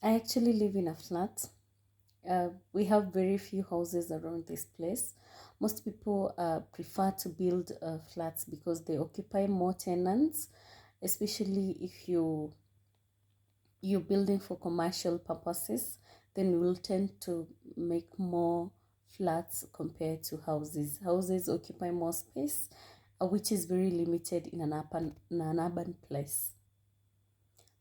I actually live in a flat. We have very few houses around this place. Most people prefer to build flats because they occupy more tenants, especially if you're building for commercial purposes, then you will tend to make more flats compared to houses. Houses occupy more space, which is very limited in an urban place.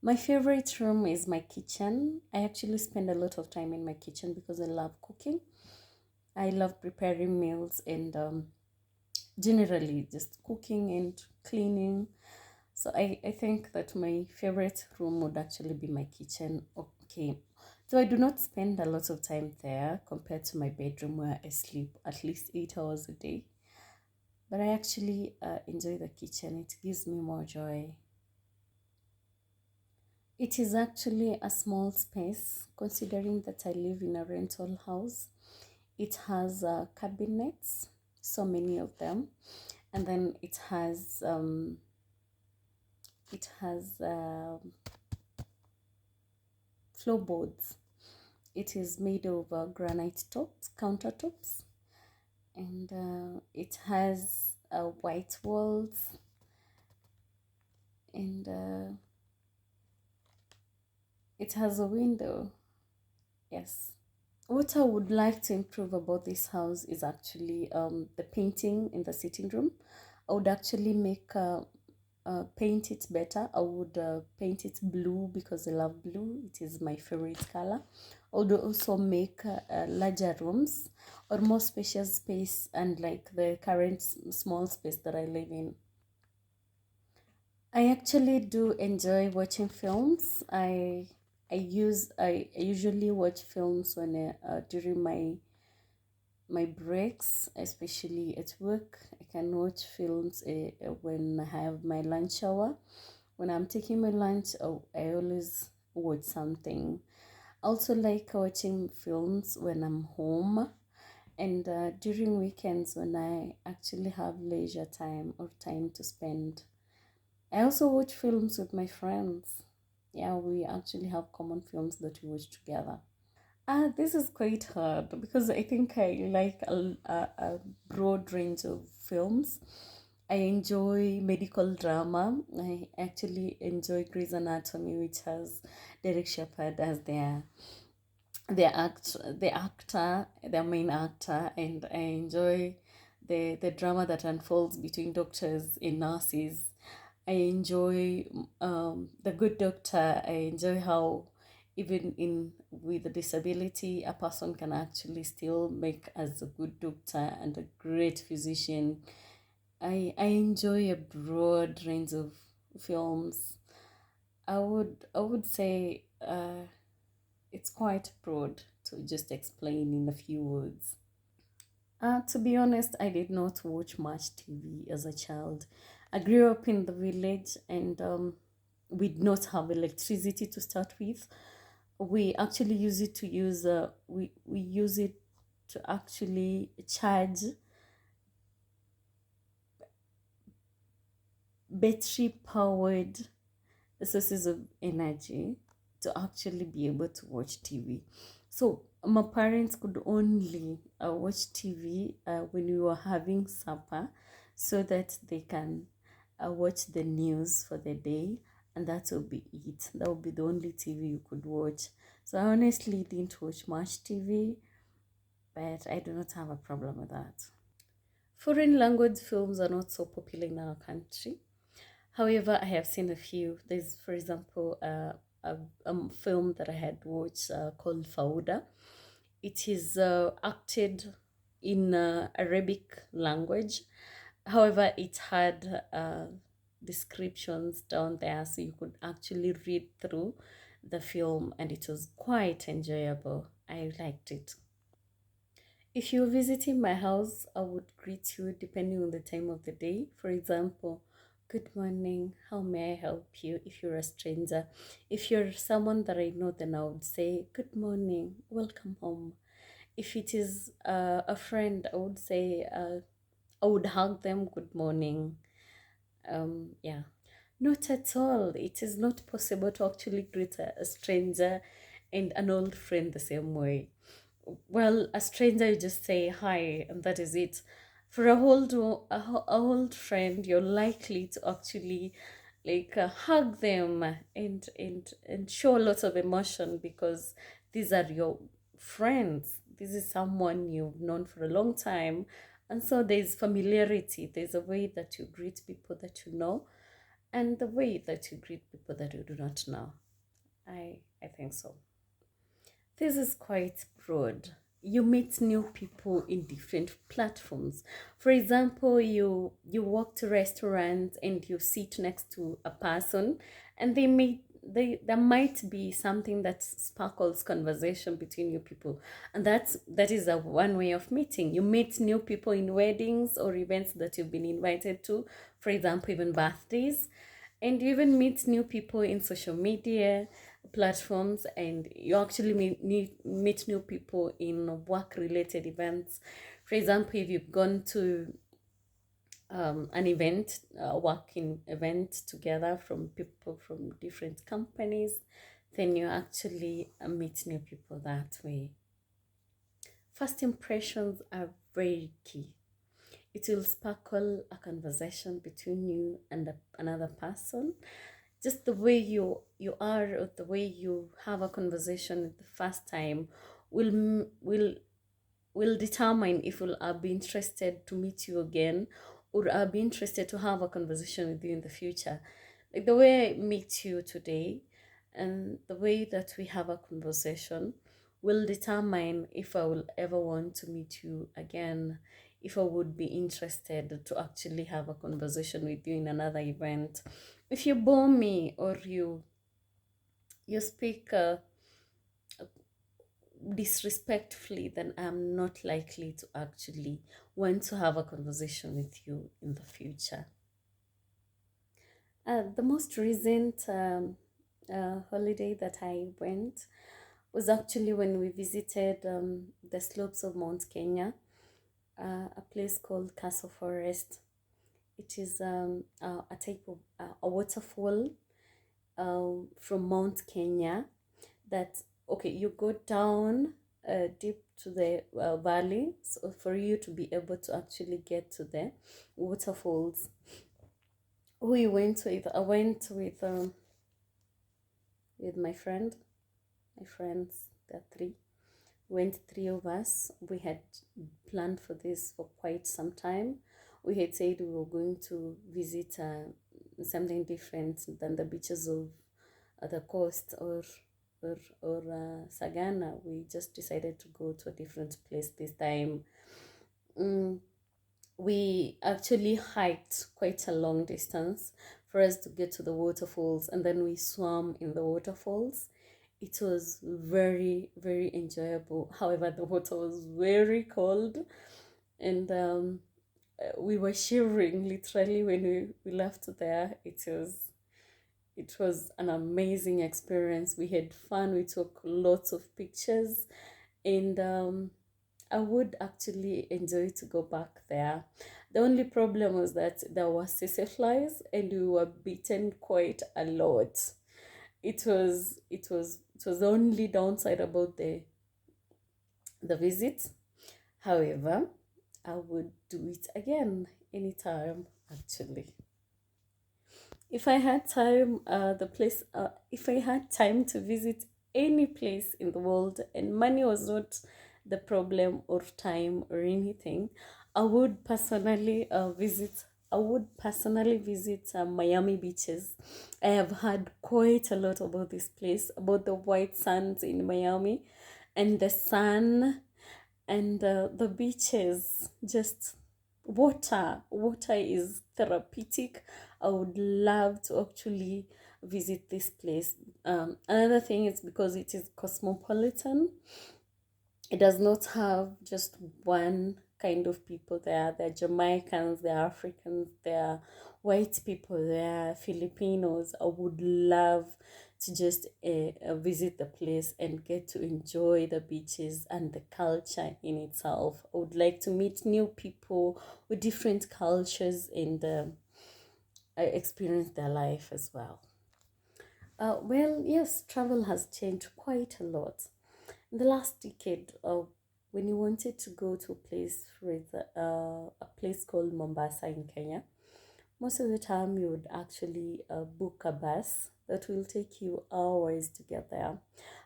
My favorite room is my kitchen. I actually spend a lot of time in my kitchen because I love cooking. I love preparing meals and generally just cooking and cleaning. So I think that my favorite room would actually be my kitchen. Okay. So I do not spend a lot of time there compared to my bedroom where I sleep at least 8 hours a day. But I actually enjoy the kitchen. It gives me more joy. It is actually a small space considering that I live in a rental house. It has cabinets, so many of them, and then it has floorboards. It is made of granite tops, countertops, and it has white walls and it has a window. Yes. What I would like to improve about this house is actually the painting in the sitting room. I would actually paint it better. I would paint it blue because I love blue. It is my favorite color. I would also make larger rooms or more spacious space and like the current small space that I live in. I actually do enjoy watching films. I usually watch films during my breaks, especially at work. I can watch films when I have my lunch hour. When I'm taking my lunch, I always watch something. I also like watching films when I'm home and during weekends when I actually have leisure time or time to spend. I also watch films with my friends. Yeah, we actually have common films that we watch together. This is quite hard because I think I like a broad range of films. I enjoy medical drama. I actually enjoy Grey's Anatomy, which has Derek Shepherd as their main actor, and I enjoy the drama that unfolds between doctors and nurses. I enjoy the Good Doctor. I enjoy how even in with a disability, a person can actually still make as a good doctor and a great physician. I enjoy a broad range of films. I would say it's quite broad to just explain in a few words. To be honest, I did not watch much TV as a child. I grew up in the village and we did not have electricity to start with. We actually use it to use we use it to actually charge battery powered sources of energy to actually be able to watch TV. So my parents could only watch TV when we were having supper so that they can watch the news for the day, and that will be it. That would be the only TV you could watch. So I honestly didn't watch much TV, but I do not have a problem with that. Foreign language films are not so popular in our country. However, I have seen a few. There's, for example, a film that I had watched called Fauda. It is acted in Arabic language. However, it had descriptions down there, so you could actually read through the film, and it was quite enjoyable. I liked it. If you're visiting my house, I would greet you depending on the time of the day. For example, good morning, how may I help you if you're a stranger? If you're someone that I know, then I would say, good morning, welcome home. If it is a friend, I would say, I would hug them, good morning. Yeah. Not at all. It is not possible to actually greet a stranger and an old friend the same way. Well, a stranger, you just say hi, and that is it. For a old friend, you're likely to actually like hug them and show lots of emotion because these are your friends. This is someone you've known for a long time, and so there's familiarity. There's a way that you greet people that you know, and the way that you greet people that you do not know. I think so. This is quite broad. You meet new people in different platforms. For example, you walk to restaurants and you sit next to a person, and there might be something that sparkles conversation between you people, and that is a one way of meeting. You meet new people in weddings or events that you've been invited to, for example, even birthdays, and you even meet new people in social media platforms, and you actually meet new people in work related events. For example, if you've gone to an event, working event together from people from different companies, then you actually meet new people that way. First impressions are very key. It will sparkle a conversation between you and another person. Just the way you are, or the way you have a conversation the first time will determine if I'll be interested to meet you again, or I'll be interested to have a conversation with you in the future. Like the way I meet you today and the way that we have a conversation will determine if I will ever want to meet you again, if I would be interested to actually have a conversation with you in another event. If you bore me, or you speak disrespectfully, then I'm not likely to actually want to have a conversation with you in the future. The most recent holiday that I went was actually when we visited the slopes of Mount Kenya, a place called Castle Forest. It is a type of a waterfall from Mount Kenya that, okay, you go down deep to the valley, so for you to be able to actually get to the waterfalls. Who you went with? I went with my friends. There are three. Went three of us. We had planned for this for quite some time. We had said we were going to visit something different than the beaches of the coast or Sagana. We just decided to go to a different place this time. Mm, we actually hiked quite a long distance for us to get to the waterfalls, and then we swam in the waterfalls. It was very, very enjoyable. However, the water was very cold, and we were shivering literally when we left there. It was an amazing experience. We had fun. We took lots of pictures, and I would actually enjoy to go back there. The only problem was that there were sisal flies, and we were bitten quite a lot. It was the only downside about the visit. However, I would do it again anytime actually. If I had time, if I had time to visit any place in the world and money was not the problem, or time or anything, I would personally visit. I would personally visit Miami beaches. I have heard quite a lot about this place, about the white sands in Miami, and the sun, and the beaches, just water is therapeutic. I would love to actually visit this place. Another thing is because it is cosmopolitan. It does not have just one kind of people there. There are Jamaicans, there are Africans, there are white people, there are Filipinos. I would love to just visit the place and get to enjoy the beaches and the culture in itself. I would like to meet new people with different cultures and experience their life as well. Well, yes, travel has changed quite a lot. In the last decade, when you wanted to go to a place with a place called Mombasa in Kenya, most of the time you would actually book a bus that will take you hours to get there.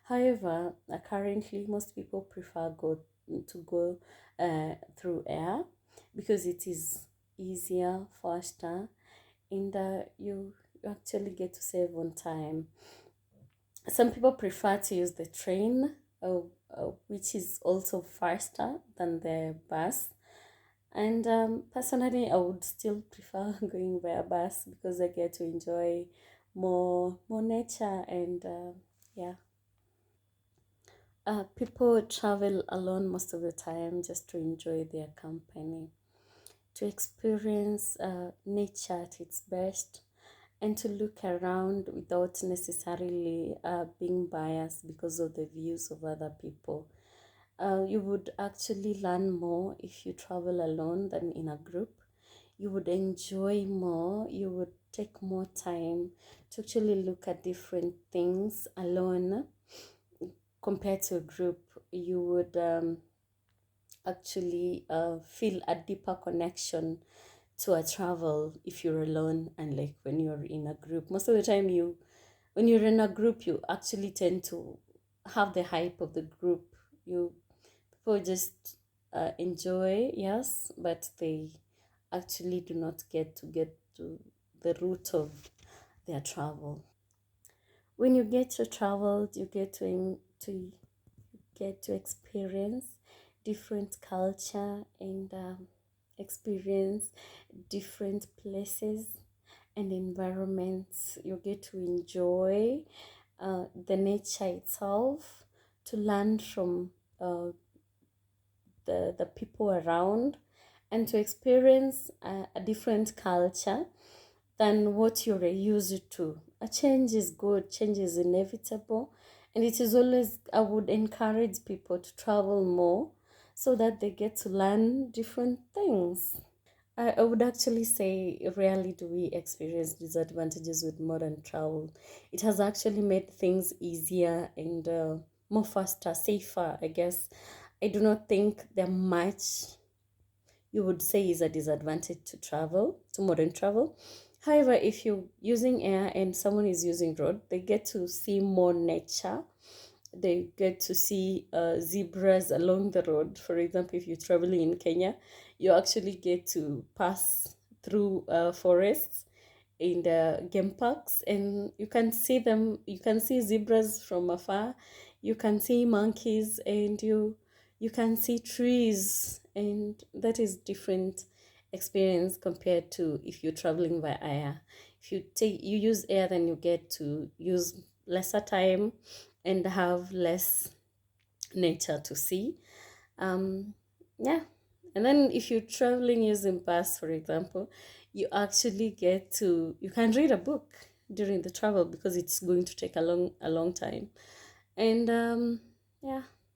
However, currently most people prefer go through air because it is easier, faster, and you actually get to save on time. Some people prefer to use the train, which is also faster than the bus. And personally, I would still prefer going by a bus because I get to enjoy more nature and yeah. People travel alone most of the time just to enjoy their company, to experience nature at its best, and to look around without necessarily being biased because of the views of other people. You would actually learn more if you travel alone than in a group. You would enjoy more, you would take more time to actually look at different things alone compared to a group. You would actually feel a deeper connection to a travel if you're alone, and like when you're in a group. Most of the time, when you're in a group, you actually tend to have the hype of the group. You People just enjoy, yes, but they actually do not get to the root of their travel. When you get to travel, you to get to experience different culture and experience different places and environments. You get to enjoy the nature itself, to learn from the people around, and to experience a different culture than what you're used to. A change is good, change is inevitable, and it is always, I would encourage people to travel more so that they get to learn different things. I would actually say rarely do we experience disadvantages with modern travel. It has actually made things easier and more faster, safer, I guess. I do not think there much you would say is a disadvantage to travel, to modern travel. However, if you're using air and someone is using road, they get to see more nature. They get to see zebras along the road. For example, if you're traveling in Kenya, you actually get to pass through forests in the game parks, and you can see them. You can see zebras from afar. You can see monkeys, and you can see trees, and that is different experience compared to if you're traveling by air. If you use air, then you get to use lesser time and have less nature to see. um yeah. And then if you're traveling using bus, for example, you can read a book during the travel because it's going to take a long time. And yeah,